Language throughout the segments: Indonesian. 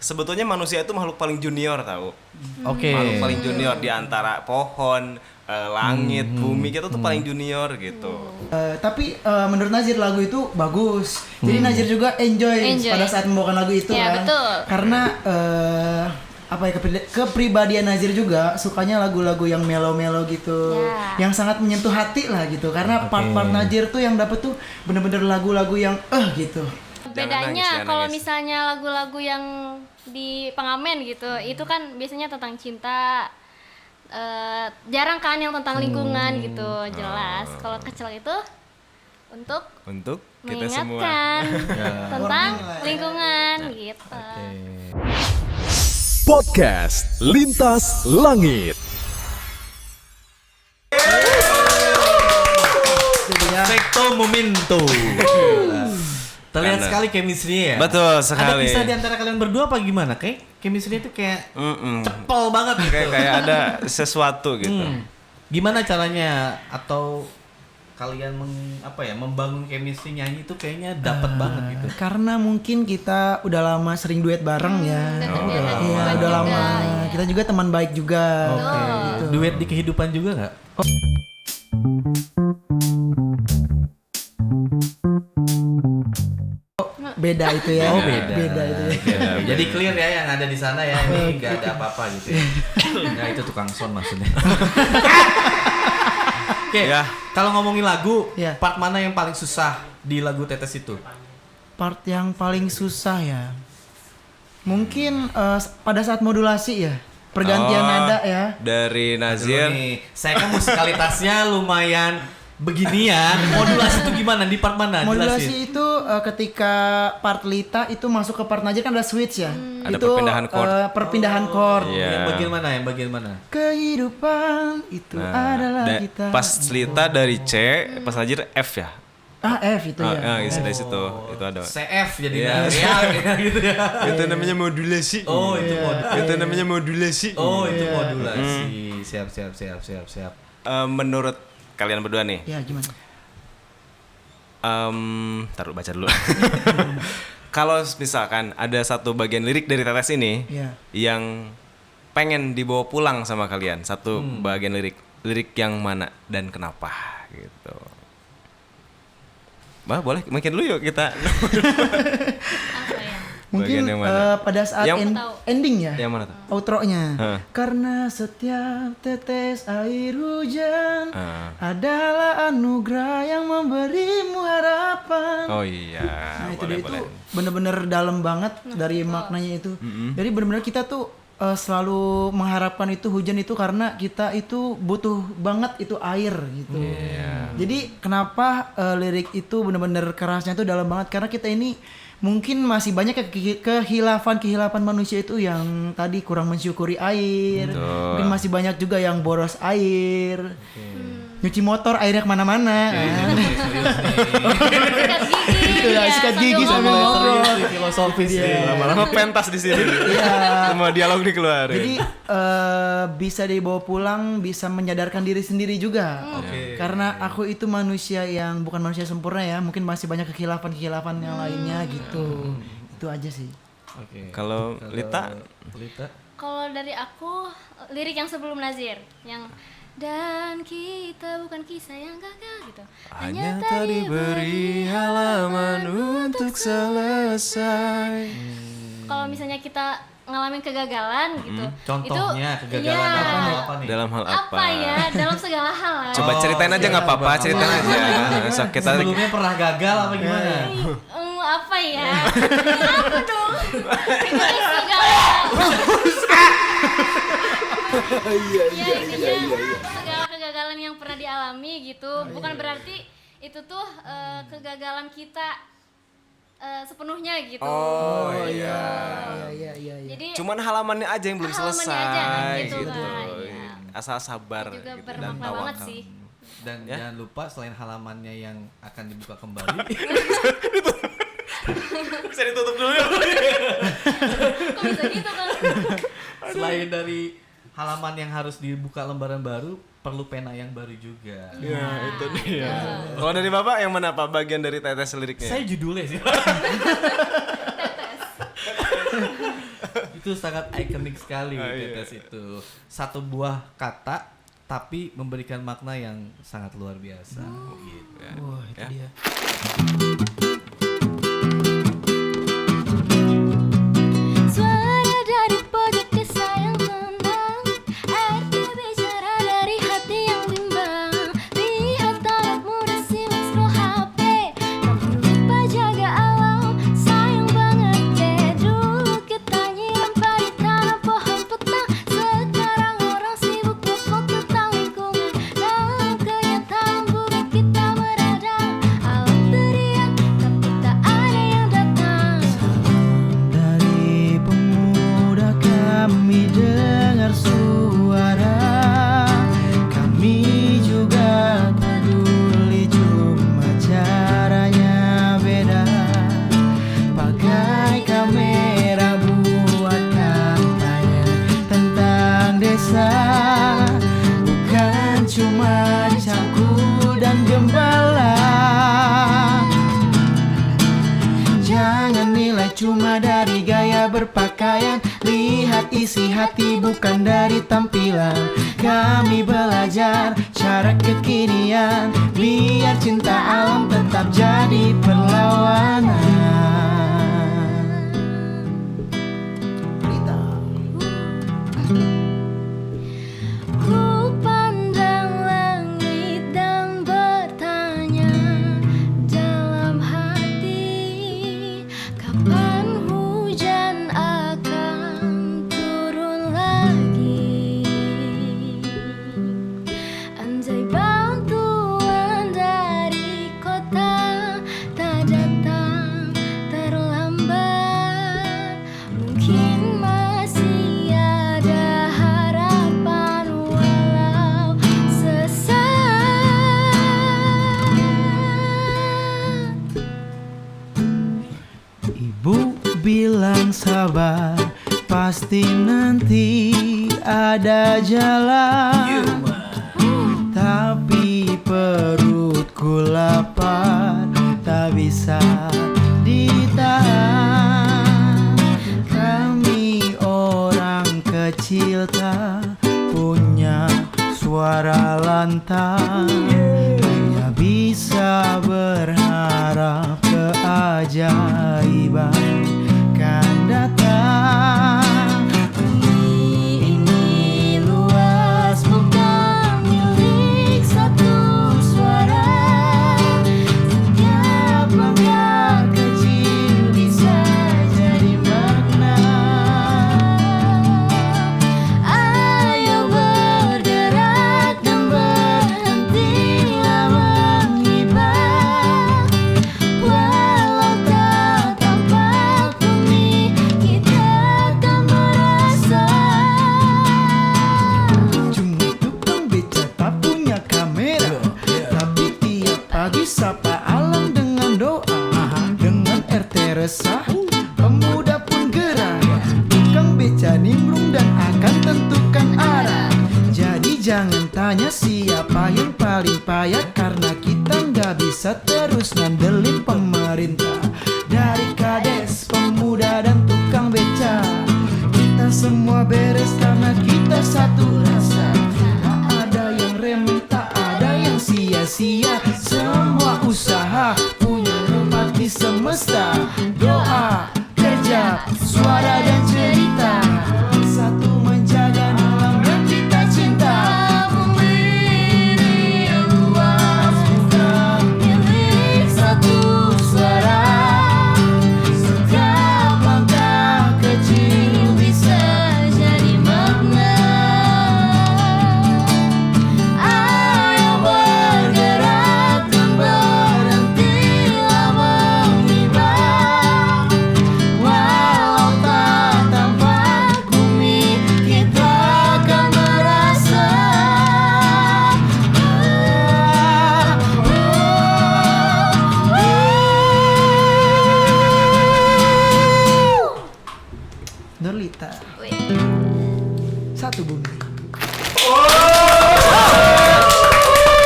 sebetulnya manusia itu makhluk paling junior tahu. Oke. Makhluk paling junior di antara pohon, langit, bumi kita tuh paling junior gitu. Tapi menurut Nazir lagu itu bagus. Jadi Nazir juga enjoy pada saat membawakan lagu itu Ya, kan. betul. Karena kepribadian Nazir juga sukanya lagu-lagu yang melo-melo gitu. Ya. Yang sangat menyentuh hati lah gitu. Karena part-part Nazir tuh yang dapet tuh bener-bener lagu-lagu yang gitu. Bedanya jangan kalau nangis. misalnya lagu-lagu yang di pengamen gitu, itu kan biasanya tentang cinta. Jarang kan yang tentang lingkungan gitu, jelas. Kalau Kecel itu untuk kita semua. mengingatkan tentang lingkungan gitu. Podcast Lintas Langit. Perfecto momento. Terlihat Karena- sekali chemistry-nya ya. Betul Ada sekali. kisah di antara kalian berdua apa gimana? Kayak chemistry itu kayak cepel banget gitu. Kayak ada sesuatu gitu. Gimana caranya atau kalian membangun chemistry nyanyi itu kayaknya dapat banget gitu. Karena mungkin kita udah lama sering duet bareng ya. Iya, udah lama. Kita juga teman baik juga. Oke. Gitu. Duet di kehidupan juga nggak? Beda itu ya. Oh, beda. Beda itu ya. Jadi clear ya yang ada di sana ya, ini nggak ada apa-apa gitu. Nah itu tukang son maksudnya. Oke, Ya. kalau ngomongin lagu, Ya. part mana yang paling susah di lagu Tetes itu? Part yang paling susah ya. Mungkin pada saat modulasi ya. Pergantian nada ya. Dari Dulu Nazir. nih, saya kan musikalitasnya lumayan beginian. Modulasi itu gimana? Di part mana? Jelasin. Modulasi itu ketika part Lita itu masuk ke part Nazir kan ada switch ya. Ada Itu perpindahan chord. perpindahan chord. Iya. Yang bagian mana? Yang bagian mana? Kehidupan itu adalah kita. Pas Lita dari C, pas Nazir F ya. F itu ya. Dari situ itu ada. CF jadi Iya. gitu ya. Itu namanya modulasi. Oh, itu modulasi. Itu namanya modulasi. Oh, itu modulasi. Siap. Menurut kalian berdua nih, Ya gimana? taruh baca dulu. Kalau misalkan ada satu bagian lirik dari Tetes ini Iya. yang pengen dibawa pulang sama kalian, satu bagian lirik yang mana dan kenapa gitu. Boleh makin dulu yuk kita. Apa ya? Mungkin Bagian yang mana? pada saat Yang- ending ya. Yang mana tuh? Outro-nya. Hah. Karena setiap tetes air hujan Ah. adalah anugerah yang memberimu harapan. Oh iya, Nah itu boleh dia boleh. itu bener-bener dalam banget dari maknanya itu. Jadi bener-bener kita tuh selalu mengharapkan itu hujan itu karena kita itu butuh banget itu air gitu. Jadi kenapa lirik itu bener-bener kerasnya itu dalam banget karena kita ini mungkin masih banyak kehilafan manusia itu yang tadi kurang mensyukuri air. Mungkin masih banyak juga yang boros air. Nyuci motor airnya kemana-mana kan. Sikat gigi. Itu lah, sikat gigi sambil ngobrol. Filosofis Lama-lama pentas di sini. Semua dialog dikeluarin. Jadi bisa dibawa pulang, bisa menyadarkan diri sendiri juga. Karena aku itu manusia yang bukan manusia sempurna ya, mungkin masih banyak kekhilafan yang lainnya gitu. Itu aja sih. Oke. Kalau Lita, Kalau dari aku lirik yang sebelum Nazir yang dan kita bukan kisah yang gagal gitu. hanya tadi beri halaman untuk selesai. Kalau misalnya kita ngalamin kegagalan gitu. Contohnya itu, kegagalan ya, apa nih? Dalam hal apa? apa ya? Dalam segala hal lah. Coba ceritain aja nggak apa-apa, ceritain aja. So, kita Sebelumnya pernah gagal apa gimana? Apa ya? Apa dong? Itu segala. Iya, segala kegagalan yang pernah dialami gitu. Bukan berarti itu tuh kegagalan kita sepenuhnya gitu. Oh iya. Iya. Jadi Cuman halamannya aja yang belum halamannya selesai aja, gitu, gitu. Kak, iya. Asal sabar juga gitu dan bermakna banget tawakal. sih. Dan jangan lupa selain halamannya yang akan dibuka kembali, Bisa ditutup dulu ya. Kok bisa gitu kan? selain dari halaman yang harus dibuka lembaran baru, perlu pena yang baru juga. Ya, itu dia. Kalau dari Bapak yang mana Pak bagian dari tetes liriknya? Saya judulnya sih. Itu sangat ikonik sekali tetes itu. Satu buah kata tapi memberikan makna yang sangat luar biasa. Gitu. Wah, itu dia. Suara dari pojok desa yang tenang, air bicara dari hati yang bimbang. Lihat anak muda simak scroll HP, tapi lupa jaga alam. Sayang banget deh, dulu kita nyiram padi tanah pohon petang. Sekarang orang sibuk ngomong tentang lingkungan. Dalam kenyataan buruk kita beradang. Alam teriak, tapi tak ada yang datang. Dari pemuda kami dengar suara, kami juga peduli, cuma caranya beda. Pakai kamera buat kampanye tentang desa, bukan cuma cangku dan gembala. Jangan nilai cuma dari gaya berpakaian, lihat isi hati bukan dari tampilan. Kami belajar cara kekinian, biar cinta alam tetap jadi perlawanan. Ku pandang langit dan bertanya dalam hati, kapan hujan akan turun lagi? Andai bantuan dari kota tak datang terlambat, mungkin masih ada harapan walau sesaat. Ibu bilang sabar, pasti nanti ada jalan. Tapi perutku lapar, tak bisa ditahan. Kami orang kecil tak punya suara lantang, hanya bisa berharap keajaiban kan datang. Bumi ini luas, bukan milik satu suara. Setiap langkah kecil bisa jadi makna. Ayo bergerak dan berhentilah mengibah. Walau tak tampak bumi, kita akan merasa. Cuma tukang beca tak punya kamera, tapi tiap pagi sapa alam dengan doa. Dengan RT resah, pemuda pun gerah. Tukang beca nimbrung dan akan tentukan arah. Jadi jangan tanya siapa yang paling payah, karena kita nggak bisa terus ngandelin pemerintah. Dari kades, pemuda dan tukang beca, kita semua beres karena kita satu rasa. Tak ada yang remeh, tak ada yang sia-sia. Semua usaha punya tempat di semesta. Doa, kerja, suara dan cerita, satu menjaga alam yang kita cinta. Bumi ini luas, bukan milik satu suara. Setiap langkah kecil bisa jadi makna. Ayo bergerak dan berhentilah mengibah. Walau tak tampak bumi, kita akan merasa. Dorlita, satu bumi.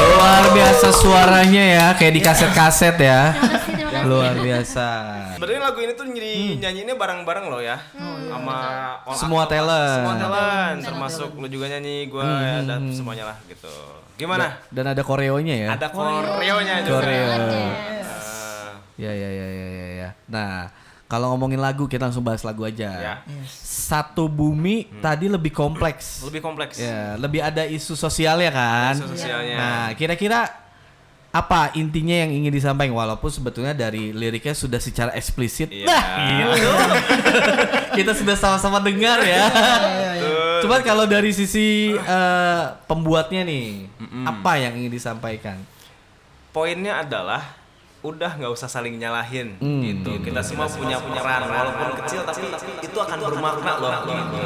Luar biasa suaranya ya, kayak di kaset-kaset ya. Terima kasih, terima kasih. Luar biasa. Sebenarnya lagu ini tuh nyanyiinnya bareng-bareng loh ya, sama Semua talent. Semua talent, termasuk lu juga nyanyi, gue ada semuanya lah gitu. Gimana? Dan ada koreonya ya. Ada koreonya juga. Koreo. Eh, Ya. Nah, kalau ngomongin lagu kita langsung bahas lagu aja. Ya. Satu Bumi tadi lebih kompleks. Lebih kompleks. Ya, lebih ada isu sosialnya kan. Isu sosialnya. Nah, kira-kira apa intinya yang ingin disampaikan walaupun sebetulnya dari liriknya sudah secara eksplisit. Iya. Nah, gitu. Kita sudah sama-sama dengar ya. Cuman kalau dari sisi pembuatnya nih, apa yang ingin disampaikan? Poinnya adalah udah nggak usah saling nyalahin gitu. Kita semua punya peran walaupun kecil tapi itu akan bermakna loh. Gitu.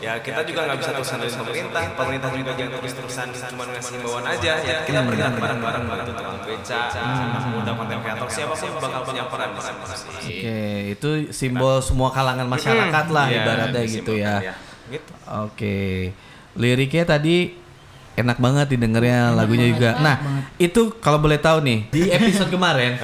Ya kita juga nggak bisa terusan dari pemerintah juga jangan terus-terusan cuma ngasih himbauan aja. Ya kita bergerak bareng-bareng gitu, tukang beca, anak muda, konten kreator, siapapun bakal punya peran di sana. Oke, itu simbol semua kalangan masyarakat lah ibaratnya gitu ya. Gitu. Oke, liriknya tadi enak banget didengarnya, lagunya juga. Nah, itu kalau boleh tahu nih di episode kemarin.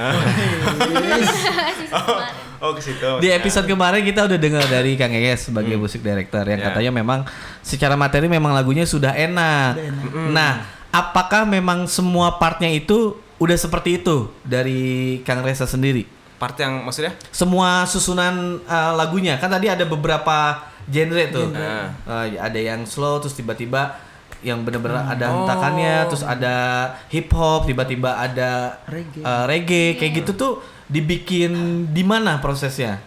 Oh ke situ. Di episode kemarin kita udah dengar dari Kang Eyes sebagai musik director yang katanya memang secara materi memang lagunya sudah enak. Nah, apakah memang semua partnya itu udah seperti itu dari Kang Reza sendiri? Part yang maksudnya? Semua susunan lagunya kan tadi ada beberapa genre tuh. Ada yang slow terus tiba-tiba yang benar-benar ada hentakannya, terus ada hip hop, tiba-tiba ada reggae kayak gitu tuh. Dibikin di mana prosesnya?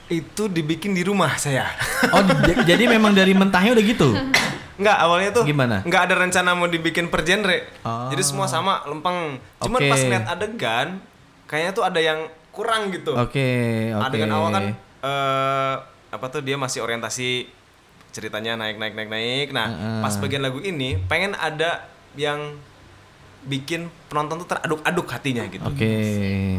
Itu dibikin di rumah saya. Oh, jadi memang dari mentahnya udah gitu? Enggak, awalnya tuh gimana? Enggak ada rencana mau dibikin per genre. Jadi semua sama, lempeng. Cuman pas ngeliat adegan, kayaknya tuh ada yang kurang gitu. Oke. Adegan awal kan apa tuh dia masih orientasi ceritanya naik. Nah, pas bagian lagu ini pengen ada yang bikin penonton tuh teraduk-aduk hatinya gitu. Oke.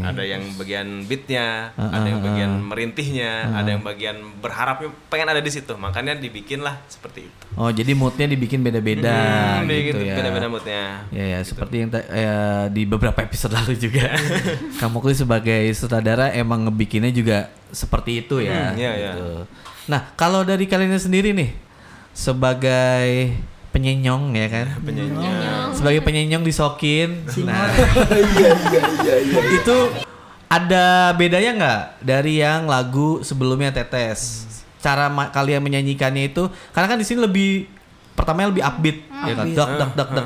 Ada yang bagian beatnya, ada yang bagian merintihnya, ada yang bagian berharapnya pengen ada di situ. Makanya dibikinlah seperti itu. Oh, jadi moodnya dibikin beda-beda gitu ya. Beda-beda moodnya. Ya, seperti yang di beberapa episode lalu juga. Kang Mukli sebagai sutradara emang ngebikinnya juga seperti itu ya. Gitu. Nah, kalau dari kalian sendiri nih sebagai penyenyong ya kan? Penyenyong. Sebagai penyenyong disokin. Nah, itu ada bedanya nggak dari yang lagu sebelumnya Tetes? Cara kalian menyanyikannya itu, karena kan di sini lebih pertamanya lebih upbeat, ya kan?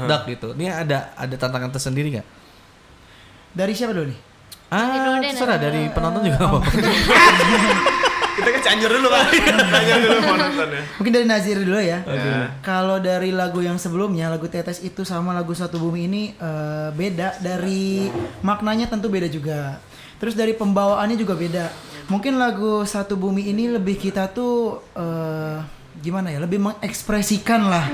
Dak gitu. Ini ada tantangan tersendiri nggak? Dari siapa dulu nih? Terserah dari penonton juga nggak apa-apa. Kita ke Cianjur dulu kan. Cianjur dulu mau nonton ya. Mungkin dari Nazir dulu ya. Kalau dari lagu yang sebelumnya, lagu Tetes itu sama lagu Satu Bumi ini beda. Dari maknanya tentu beda juga. Terus dari pembawaannya juga beda. Mungkin lagu Satu Bumi ini lebih kita tuh gimana ya? Lebih mengekspresikan lah.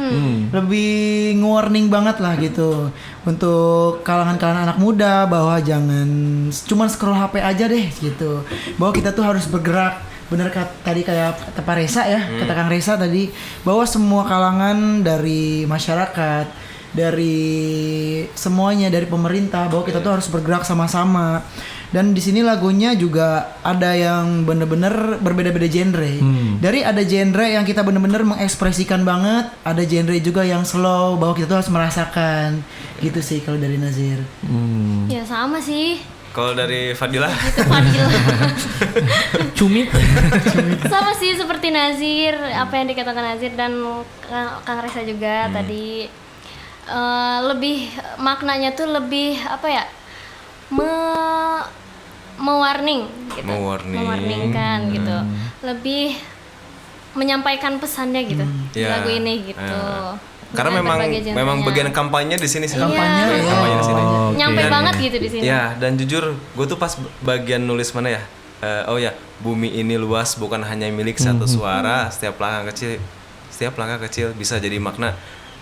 Lebih nge-warning banget lah gitu. Untuk kalangan-kalangan anak muda bahwa jangan cuman scroll HP aja deh gitu. Bahwa kita tuh harus bergerak. Bener tadi kayak kata Pak Reza ya, kata Kang Reza tadi, bahwa semua kalangan dari masyarakat, dari semuanya, dari pemerintah, bahwa kita tuh harus bergerak sama-sama. Dan di sini lagunya juga ada yang bener-bener berbeda-beda genre. Dari ada genre yang kita bener-bener mengekspresikan banget, ada genre juga yang slow, bahwa kita tuh harus merasakan. Gitu sih kalau dari Nazir. Ya sama sih. Kalau dari Fadilah? Itu Fadilah. Cumit. Sama sih seperti Nazir, apa yang dikatakan Nazir dan Kang Reza juga tadi. Lebih maknanya tuh lebih apa ya? Mewarning gitu. Mewarningkan gitu. Lebih menyampaikan pesannya gitu di lagu ini gitu. Karena memang bagian kampanye di sini sih. Kampanye Kampanye di sini. Nyampe banget gitu di sini. Ya, dan jujur gue tuh pas bagian nulis mana ya? Bumi ini luas bukan hanya milik satu suara, setiap langkah kecil bisa jadi makna.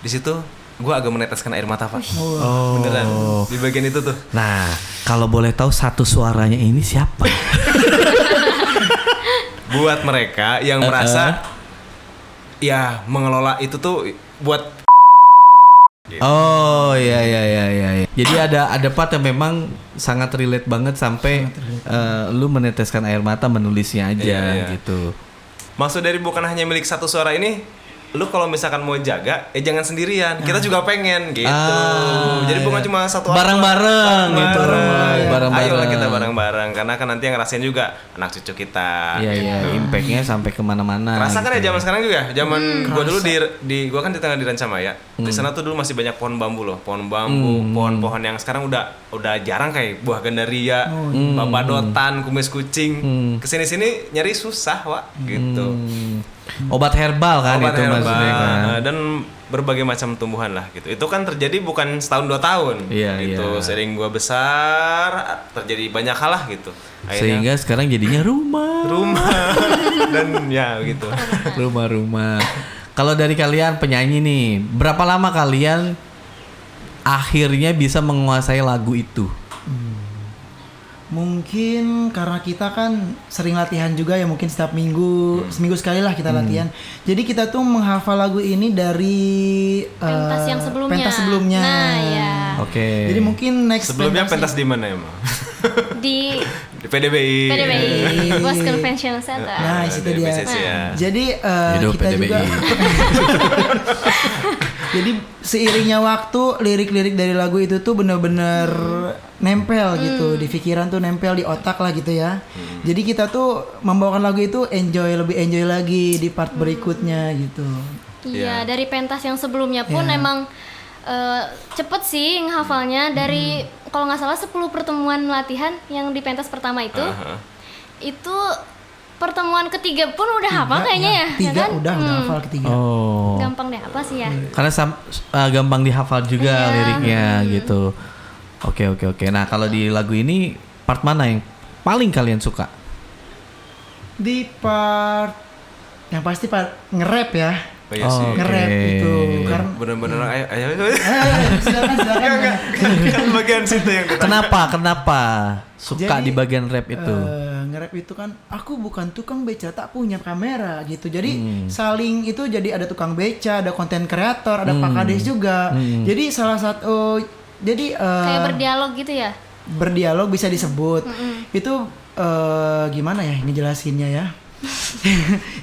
Di situ gue agak meneteskan air mata, Pak. Beneran. Di bagian itu tuh. Nah, kalau boleh tahu satu suaranya ini siapa? Buat mereka yang merasa ya mengelola itu tuh buat Gitu. Oh iya. Jadi ada part yang memang sangat relate banget sampai lu meneteskan air mata menulisnya aja gitu. Maksud dari bukan hanya milik satu suara ini, lu kalau misalkan mau jaga, jangan sendirian. Kita juga pengen gitu. Jadi bukan cuma satu bareng-bareng gitu. Bareng-bareng. Ayolah kita bareng-bareng, karena kan nanti yang ngerasain juga anak cucu kita. Iya, impactnya sampai kemana-mana. Rasakan gitu. ya zaman sekarang juga. Zaman gua dulu gua kan di tengah di Rancamaya. Di sana tuh dulu masih banyak pohon bambu loh, pohon bambu, pohon-pohon yang sekarang udah jarang kayak buah gandaria, babadotan, kumis kucing. Kesini-sini nyari susah, Wak, gitu. Obat herbal kan Obat itu herbal, maksudnya kan. dan berbagai macam tumbuhan lah gitu. Itu kan terjadi bukan setahun 2 tahun. Iya, gitu. iya. Sering gua besar, terjadi banyak hal lah gitu. Sehingga sekarang jadinya rumah dan ya gitu. rumah. Kalau dari kalian penyanyi nih, berapa lama kalian akhirnya bisa menguasai lagu itu? Mungkin karena kita kan sering latihan juga ya, mungkin setiap minggu, seminggu sekali lah kita latihan. Jadi kita tuh menghafal lagu ini dari pentas sebelumnya. Nah, ya. Oke. Jadi mungkin next Sebelumnya pentas di mana emang? Di PDBI. Bos Convention Center. Nah, itu dia. Ya. Jadi Hidup kita PDBI. juga jadi seiringnya waktu lirik-lirik dari lagu itu tuh bener-bener nempel gitu di pikiran, tuh nempel di otak lah gitu ya. Jadi kita tuh membawakan lagu itu lebih enjoy lagi di part berikutnya gitu. Iya, dari pentas yang sebelumnya pun emang cepet sih ngehafalnya. Dari kalau nggak salah 10 pertemuan latihan yang di pentas pertama itu, itu pertemuan ketiga pun udah hafal kayaknya ya. Tiga kan? udah hafal ketiga. Oh. Gampang deh apa sih ya? Karena gampang dihafal juga liriknya gitu. Oke. Nah, kalau di lagu ini part mana yang paling kalian suka? Di part yang pasti part nge-rap ya. Oh, iya sih. Nge-rap itu karena Bener-bener ayo. silakan. Kan bagian situ yang kita. Kenapa suka Jadi, di bagian rap itu? Nge-rap itu kan, aku bukan tukang beca, tak punya kamera gitu. Jadi saling itu, jadi ada tukang beca, ada konten kreator, ada Pak Kades juga. Jadi salah satu Kayak berdialog gitu ya? berdialog bisa disebut. Itu gimana ya ngejelasinnya ya?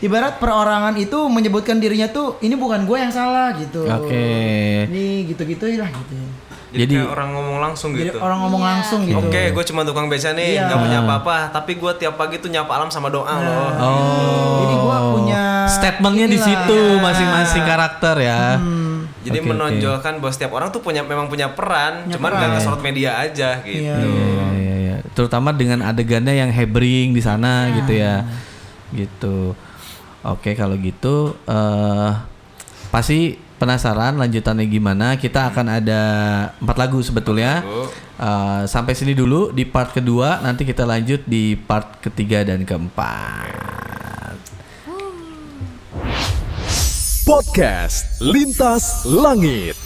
Ibarat perorangan itu menyebutkan dirinya tuh, ini bukan gue yang salah gitu. Oke. Ini gitu-gitu lah gitu. Jadi kayak orang ngomong langsung Jadi gitu. orang ngomong langsung gitu. Oke, gue cuma tukang beca nih, nggak punya apa-apa. Tapi gue tiap pagi tuh nyapa alam sama doa loh. Jadi gue punya Statementnya di inilah, situ ya. masing-masing karakter ya. Jadi Oke. menonjolkan bahwa setiap orang tuh memang punya peran, cuman nggak kesorot media aja gitu. Iya. Terutama dengan adegannya yang hebring di sana gitu ya. Gitu. Oke, kalau gitu pasti penasaran lanjutannya gimana. Kita akan ada 4 lagu sebetulnya. Sampai sini dulu di part kedua, nanti kita lanjut di part ketiga dan keempat. Podcast Lintas Langit.